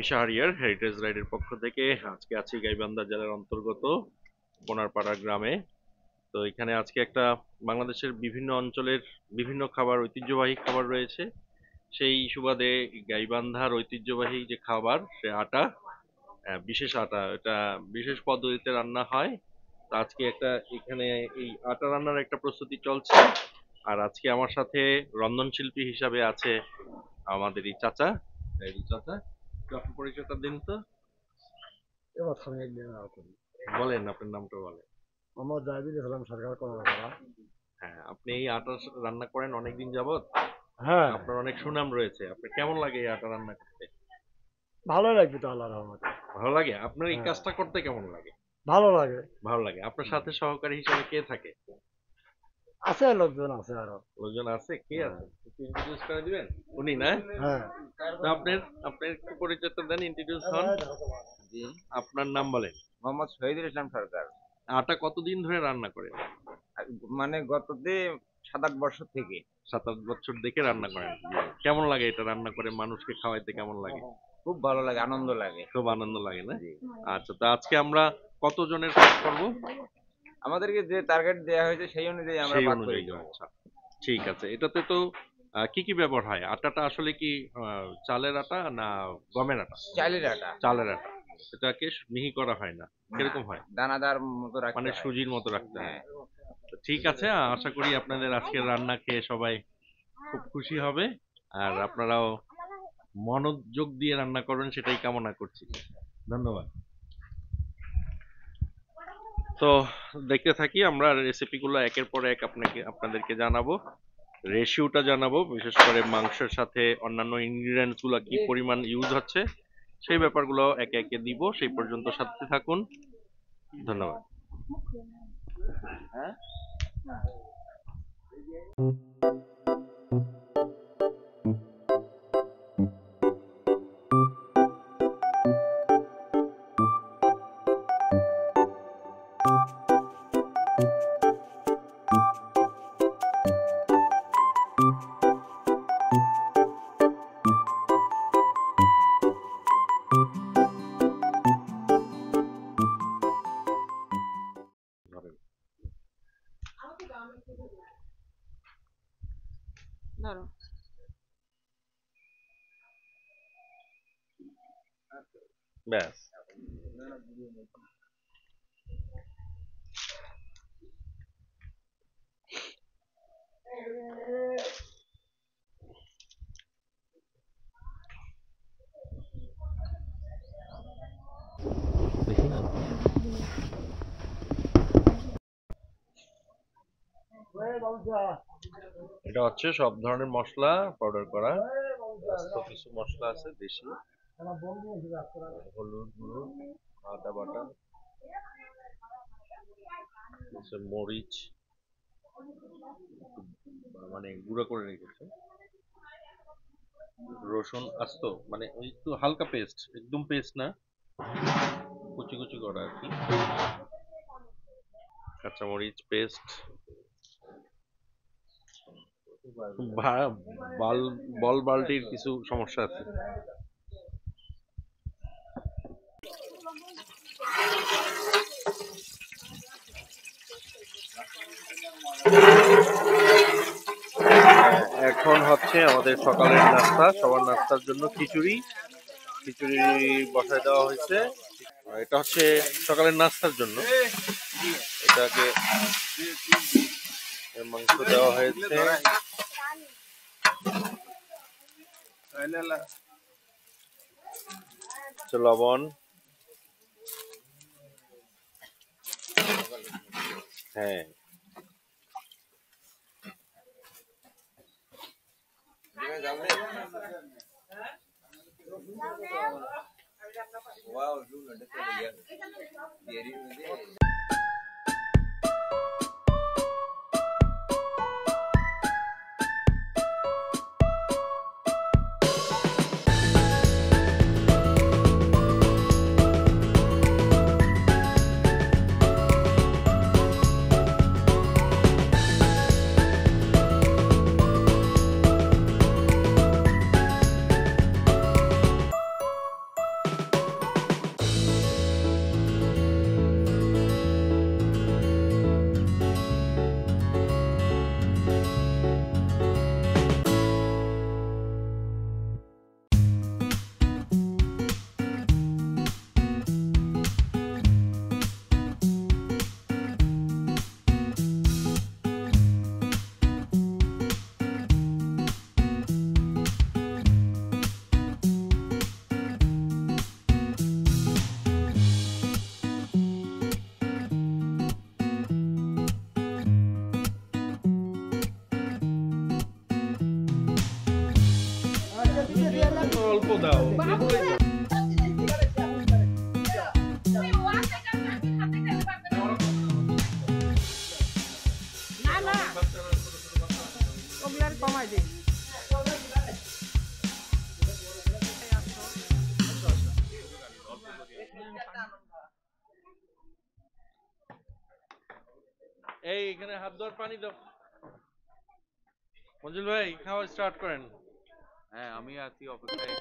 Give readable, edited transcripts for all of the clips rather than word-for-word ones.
আমি শাহরিয়ার হেরিটেজ রাইডের পক্ষ থেকে আজকে আছি গাইবান্ধা জেলার অন্তর্গত কোনারপাড়া গ্রামে। তো এখানে আজকে একটা বাংলাদেশের বিভিন্ন অঞ্চলের বিভিন্ন খাবার, ঐতিহ্যবাহী খাবার রয়েছে। সেই সুবাদে গাইবান্ধার ঐতিহ্যবাহী যে খাবার, সে আটা, বিশেষ আটা, এটা বিশেষ পদ্ধতিতে রান্না হয়। তো আজকে একটা এখানে এই আটা রান্নার একটা প্রস্তুতি চলছে। আর আজকে আমার সাথে রন্ধনশিল্পী হিসাবে আছে আমাদের এই চাচা। এই চাচা, একটু আপনার পরিচয়টা দিন তো। এবার আমি একদিন আর করি বলেন, আপনার নামটা বলেন। মোহাম্মদ জাহিদুল ইসলাম সরকার করা। হ্যাঁ, আপনি এই আটা রান্না করেন অনেকদিন যাবত। হ্যাঁ, আপনার অনেক সুনাম রয়েছে। আপনার কেমন লাগে এই আটা রান্না করতে? ভালোই লাগবে তো আল্লাহর রহমতে। ভালো লাগে? আপনার এই হ্যাঁ, কাজটা করতে কেমন লাগে? ভালো লাগে। ভালো লাগে। আপনার সাথে সহকারী হিসেবে কে থাকে? আছে লোকজন আছে আরো। লোকজন আছে? কে হ্যাঁ, আছে? একটু ইন্ট্রোডিউস করে দিবেন? উনি না? হ্যাঁ। তো আপনার আপনার একটু পরিচয়টা দেন, ইন্ট্রোডিউস হন। জি, আপনার নাম বলেন। মোহাম্মদ শহীদুল ইসলাম সরকার। আটা কতদিন ধরে রান্না করেন? মানে গত 7-8 বছর থেকে। 7-8 বছর দেখে রান্না করেন। কেমন লাগে এটা রান্না করে মানুষকে খাওয়াইতে, কেমন লাগে? খুব ভালো লাগে, আনন্দ লাগে। খুব আনন্দ লাগে না? জি। আচ্ছা, তো আজকে আমরা কতজনের কাজ করব? আমাদেরকে যে টার্গেট দেওয়া হয়েছে সেই অনুযায়ী আমরা সেই ভাগ করে অনুযায়ী। দেবো। আচ্ছা, ঠিক আছে। এটাতে তো কি কি ব্যবহার হয়? আটাটা আসলে কি চালের আটা না গমের আটা? চালের আটা। চালের আটা। এটাকে মিহি করা হয় না, কিরকম হয়? দানাদার মতো রাখতে মানে হয়। সুজির মতো রাখতে হয়। হ্যাঁ। তো ঠিক আছে, আশা করি আপনাদের আজকের রান্না খেয়ে সবাই খুব খুশি হবে। আর আপনারাও মনোযোগ দিয়ে রান্না করবেন, সেটাই কামনা করছি। ধন্যবাদ। তো দেখতে থাকি আমরা রেসিপিগুলো একের পর এক আপনাদেরকে জানাবো। রেশিওটা জানাবো, বিশেষ করে মাংসের সাথে অন্যান্য ইনগ্রিডিয়েন্টস গুলো কি পরিমাণ ইউজ হচ্ছে সেই ব্যাপারগুলো একে একে দিব। সেই পর্যন্ত সাথে থাকুন। ধন্যবাদ। হ্যাঁ, ধরেন। ধরো। ব্যাস। দেখি না, এটা হচ্ছে সব ধরনের মশলা পাউডার করা। আস্ত কিছু মশলা আছে দেশি, হলুদ গুঁড়ো, আদা বাটা, মরিচ মানে গুঁড়া করে রেখেছে, রসুন আস্ত মানে ওই একটু হালকা পেস্ট, একদম পেস্ট না, কুচি কুচি করা আর কি, কাঁচামরিচ পেস্ট, বল বাল্টির কিছু সমস্যা আছে। এখন হচ্ছে আমাদের সকালের নাস্তা, সবার নাস্তার জন্য খিচুড়ি বসায় দেওয়া হয়েছে। এটা হচ্ছে সকালের নাস্তার জন্য, এটাকে মাংস দেওয়া হয়েছে, লবণ, হ্যাঁ দাও না না ওগুলো আর কমাই দিই এই এখানে হাত ধোয়ার পানি দাও মঞ্জুল ভাই খাওয়া স্টার্ট করেন হ্যাঁ আমি আছি অপেক্ষায়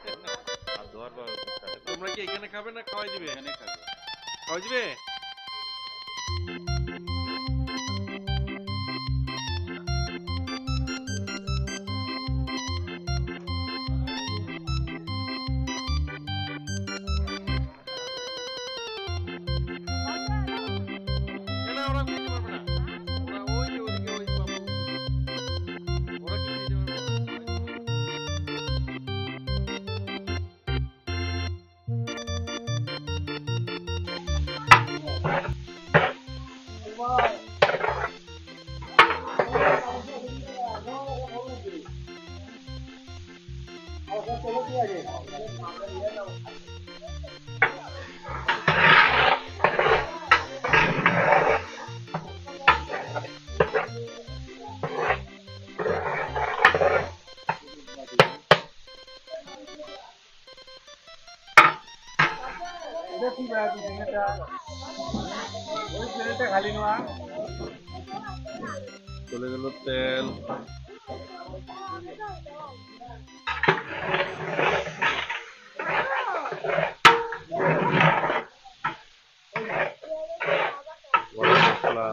আর ধোয়ার ব্যবস্থা তোমরা কি এখানে খাবে না খাওয়াই দিবে এখানে খাবো খাওয়াই দিবে না, না, ওরা খেতে পারবে না। ওরা ওই যে ওদিকে ওই বাবু। ওরা কি খেতে পারবে না? চলে গেল তেল গরম মশলা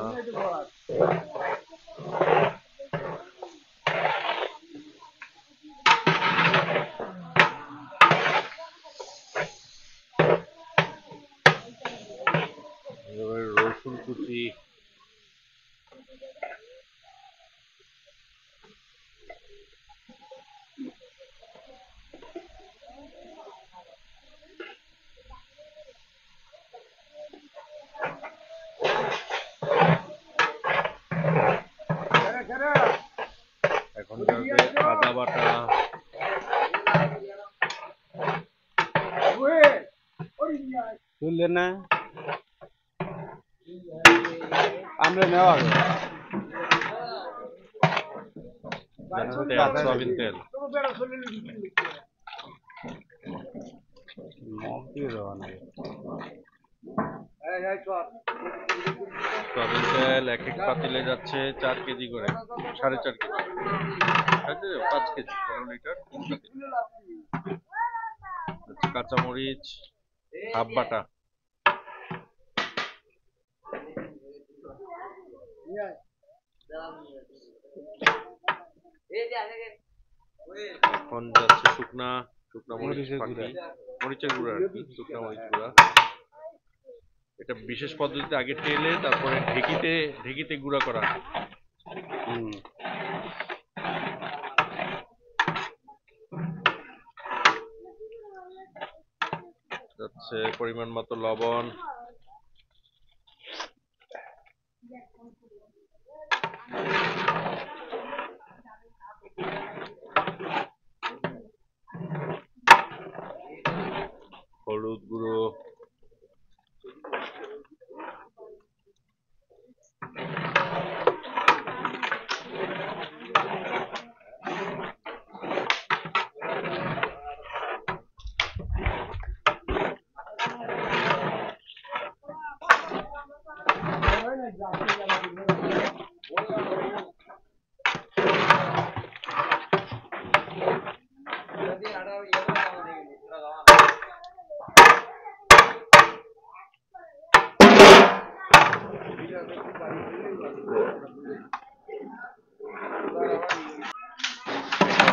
এবার রসুন কুচি এখন যাবে আদা বাটা তুললে না আমরা নেওয়া তেল সয়াবিন তেল মগ দিয়ে দেওয়া না সয়াবিন তেল এক এক পাতিলে যাচ্ছে 4 কেজি করে 4.5 কেজি 5 কেজি 16 লিটার 3 পাতিল কাঁচামরিচ হাফ বাটা এখন যাচ্ছে শুকনা মরিচ ফাঁকি মরিচের গুঁড়া আর কি শুকনা মরিচ গুঁড়া এটা বিশেষ পদ্ধতিতে আগে তেলে তারপরে ঢেকিতে গুঁড়া করা যাচ্ছে পরিমাণ মতো লবণ হলুদ গুঁড়ো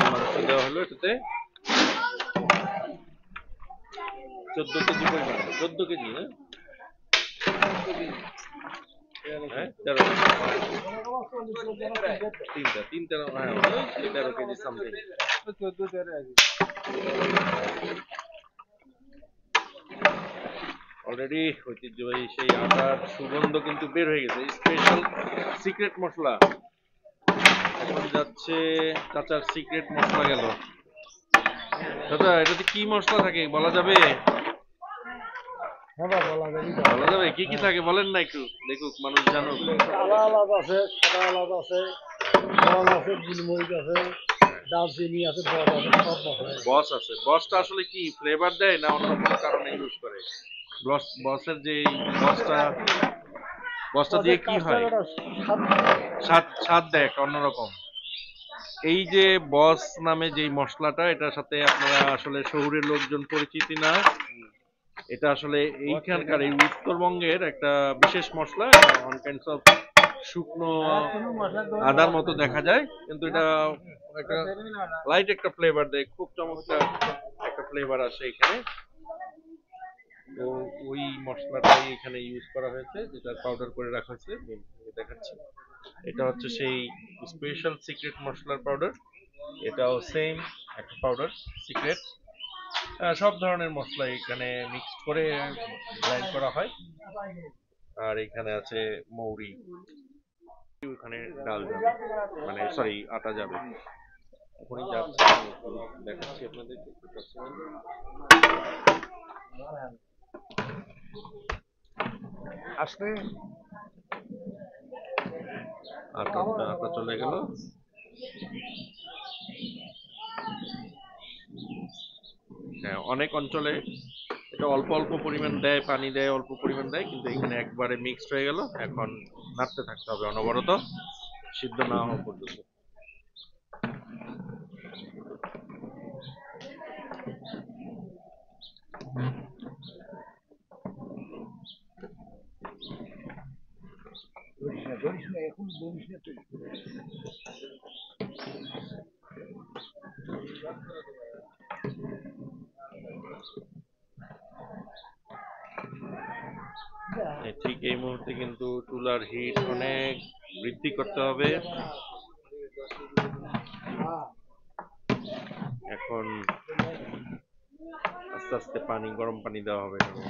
মাংস দেওয়া হলো এটাতে 14 কেজি পরিমাণ 14 কেজি হ্যাঁ 13 তিনটা হ্যাঁ 13 কেজি সামথিং 14-13 অলরেডি ঐতিহ্যবাহী সেই আটার সুগন্ধ কিন্তু বের হয়ে গেছে স্পেশাল সিক্রেট মশলা এখন যাচ্ছে চাচার সিক্রেট মশলা গেল দাদা এটাতে কি মশলা থাকে বলা যাবে? হ্যাঁ বা বলা যাবে বলা যাবে কি কি থাকে বলেন না একটু, দেখুক মানুষ জানুক। কালা এলাচ আছে, সাদা এলাচ আছে, লং আছে, গুলমরিচ আছে, দারচিনি আছে, বট আছে, সব মশলা আছে। বস আছে, বসটা আসলে কি ফ্লেভার দেয় না অন্য কোনো কারণে ইউজ করে? বসের যে বসটা, বসটা দিয়ে কি হয়? কাঁচা স্বাদ স্বাদ স্বাদ দেয় একটা অন্যরকম। এই যে বস নামে যে মশলাটা, এটার সাথে আপনারা আসলে শহুরের লোকজন পরিচিতি না। এটা আসলে এইখানকার এই উত্তরবঙ্গের একটা বিশেষ মশলা। অন কাইন্ডস অফ শুকনো আদার মতো দেখা যায়, কিন্তু এটা একটা লাইট একটা ফ্লেভার দেয়, খুব চমৎকার একটা ফ্লেভার আসে এখানে। তো ওই মশলাটাই এখানে ইউজ করা হয়েছে, যেটা পাউডার করে রাখা হয়েছে, দেখাচ্ছি। এটা হচ্ছে সেই স্পেশাল সিক্রেট মশলার পাউডার। এটাও সেম একটা পাউডার, সিক্রেট। সব ধরনের মশলা এখানে মিক্সড করে ব্লেন্ড করা হয়। আর এখানে আছে মৌরি, ওখানে ডাল যাবে, মানে সরি আটা যাবে। এখনই যাচ্ছে, আমি একটু দেখাচ্ছি আপনাদের। আসলে আটা আটা চলে গেল। হ্যাঁ, অনেক অঞ্চলে এটা অল্প অল্প পরিমাণ দেয়, পানি দেয়, অল্প পরিমাণ দেয়, কিন্তু এখানে একবারে মিক্সড হয়ে গেল। এখন নাড়তে থাকতে হবে অনবরত, সিদ্ধ না হওয়া পর্যন্ত। ঠিক এই মুহূর্তে কিন্তু চুলার হিট অনেক বৃদ্ধি করতে হবে। এখন আস্তে আস্তে পানি, গরম পানি দেওয়া হবে এখানে।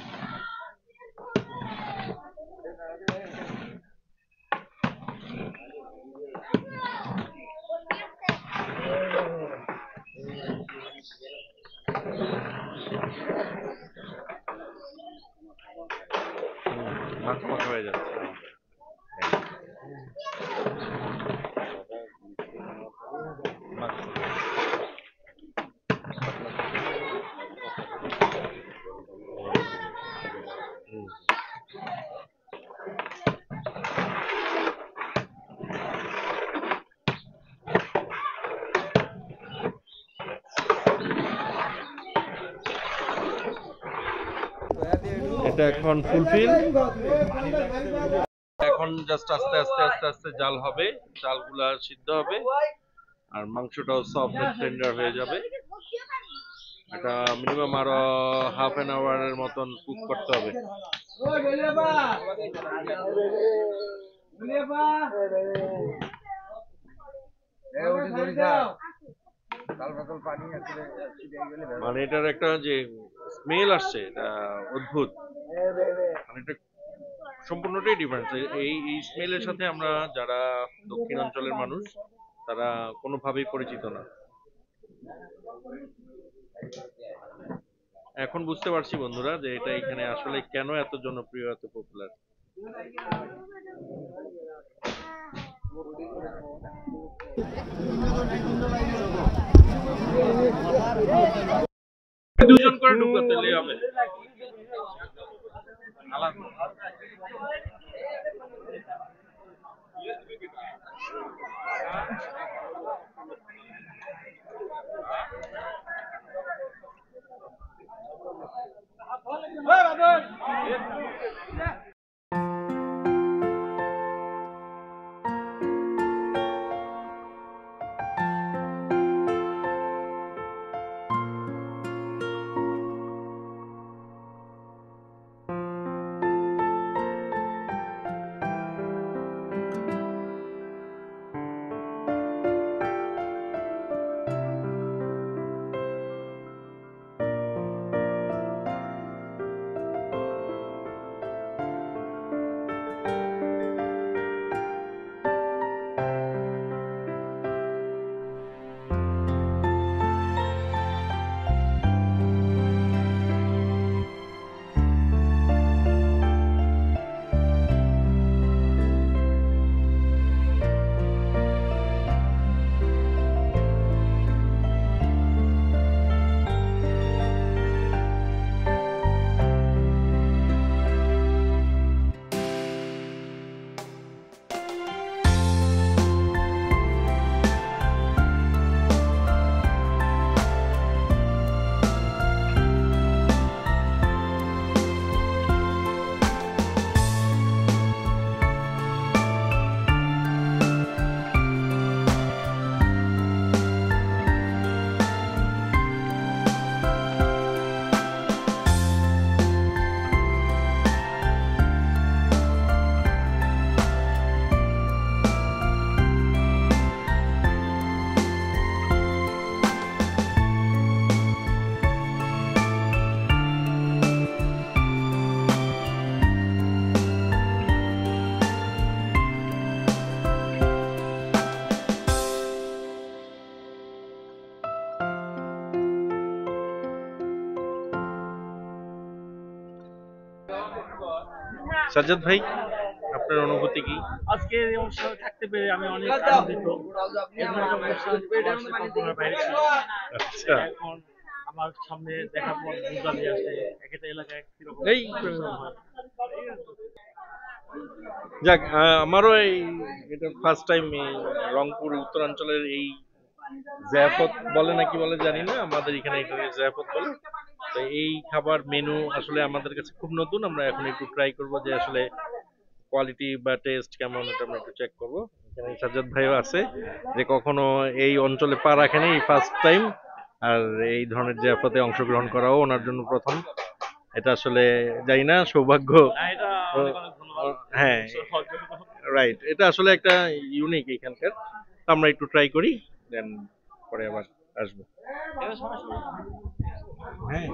মাখা মাখা হয়ে যাচ্ছে। হুম। এটা এখন ফুলফিল। এখন জাস্ট আস্তে আস্তে আস্তে আস্তে জাল হবে, চালগুলা সিদ্ধ হবে, আর মাংসটাও সফট টেন্ডার হয়ে যাবে। এটা মিনিমাম আরো হাফ অ্যান আওয়ারের মতন কুক করতে হবে। মানে এটার একটা যে স্মেল আসছে, এটা অদ্ভুত। মানে এটা সম্পূর্ণটাই ডিফারেন্স। এই এই স্মেলের সাথে আমরা যারা দক্ষিণ অঞ্চলের মানুষ, তারা কোনোভাবেই পরিচিত না। এখন বুঝতে পারছি বন্ধুরা যে এটা এখানে আসলে কেন এত জনপ্রিয়, এত পপুলার। দুজন করে ঢুকাতে হবে। সাজ্জাদ ভাই, আপনার অনুভূতি কি? আজকে এই অনুষ্ঠানে থাকতে পেরে আমি অনেক আনন্দিত। এর মধ্যে অনুষ্ঠান আমার সাথে কল্পনার বাইরে ছিল। আচ্ছা, এখন আমার সামনে দেখার পর বোঝা দিয়ে আসে এক একটা এলাকায় কিরকম এই পরিবেশন হয়। যাক, আমারও এটা ফার্স্ট টাইম এই রংপুর উত্তরাঞ্চলের এই জিয়াফত বলে নাকি বলে জানি না, আমাদের এখানে এটাকে জিয়াফত বলে। তো এই খাবার মেনু আসলে আমাদের কাছে খুব নতুন, আমরা এখন একটু ট্রাই করব যে আসলে কোয়ালিটি বা টেস্ট কেমন, এটা আমরা একটু চেক করবো। এখানে সাজ্জাদ ভাইও আছে, যে কখনো এই অঞ্চলে পা রাখেনি, এই ফার্স্ট টাইম। আর এই ধরনের জিয়াফতে অংশগ্রহণ করাও ওনার জন্য প্রথম। এটা আসলে জানি না, সৌভাগ্য। না, এটা অনেক অনেক ধন্যবাদ। হ্যাঁ, রাইট, এটা আসলে একটা ইউনিক এখানকার। তো আমরা একটু ট্রাই করি, দেন পরে আবার আসবো। এটা সমস্যা নেই। হ্যাঁ,